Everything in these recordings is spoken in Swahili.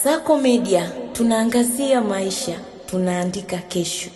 Kasako Media, tunaangazia maisha, tunaandika kesho.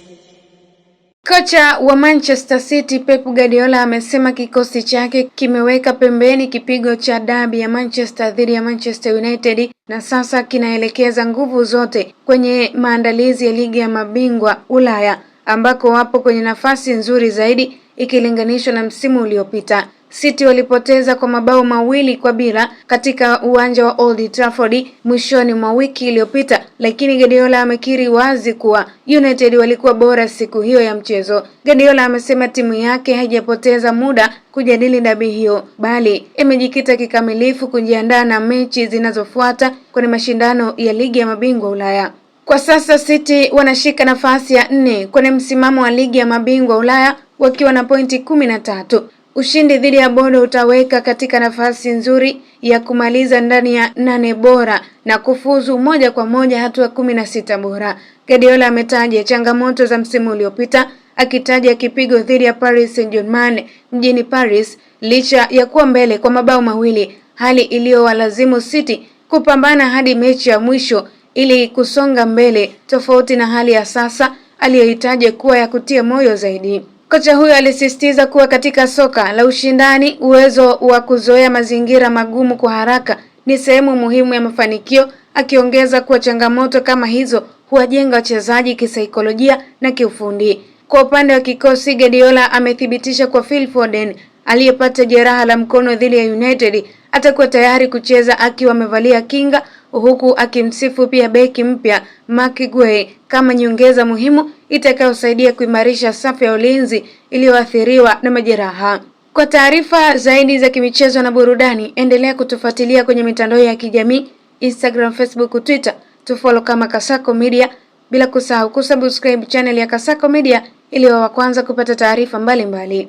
Kocha wa Manchester City Pep Guardiola amesema kikosi chake kimeweka pembeni kipigo cha dabi ya Manchester dhidi ya Manchester United na sasa kinaelekeza nguvu zote kwenye maandalizi ya ligi ya mabingwa Ulaya ambako wapo kwenye nafasi nzuri zaidi ikilinganishwa na msimu uliopita. City walipoteza kwa mabao 2-0 katika uwanja wa Old Trafford mwishoni mwa wiki iliyopita, lakini Guardiola amekiri wazi kuwa United walikuwa bora siku hiyo ya mchezo. Guardiola amesema timu yake haijapoteza muda kujadili dabi hiyo, bali imejikita kikamilifu kujiandaa na mechi zinazofuata kwenye mashindano ya ligi ya mabingwa Ulaya. Kwa sasa City wanashika nafasi ya 4 kwenye msimamo wa ligi ya mabingwa Ulaya wakiwa na pointi 13. Ushindi dhidi ya Bodo utaweka katika nafasi nzuri ya kumaliza ndani ya 8 bora na kufuzu moja kwa moja hatua 16 bora. Guardiola ametaja changamoto za msimu uliopita, akitaja kipigo dhidi ya Paris Saint-Germain mjini Paris licha ya kuwa mbele kwa mabao 2, hali iliyowalazimu City kupambana hadi mechi ya mwisho ili kusonga mbele, tofauti na hali ya sasa aliyohitaji kuwa ya kutia moyo zaidi. Kocha huyo alisisitiza kuwa katika soka la ushindani, uwezo wa kuzoea mazingira magumu kwa haraka ni sehemu muhimu ya mafanikio, akiongeza kuwa changamoto kama hizo huwajenga wachezaji kisaikolojia na kiufundi. Kwa upande wa kikosi, Guardiola amethibitisha kwa Phil Foden aliyepata jeraha la mkono dhidi ya United atakuwa tayari kucheza akiwa amevalia kinga, huku akimsifu pia beki mpya Mark Guehi kama nyongeza muhimu itakayosaidia kuimarisha safu ya ulinzi iliyoathiriwa na majeraha. Kwa taarifa zaidi za kimichezo na burudani, endelea kutufuatilia kwenye mitandao ya kijamii Instagram, Facebook, Twitter. Tufollow kama Kasako Media, bila kusahau kusubscribe channel ya Kasako Media ili wa kwanza kupata taarifa mbalimbali.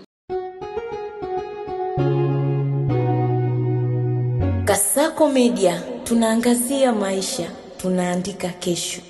Kasako Media, tunaangazia maisha, tunaandika kesho.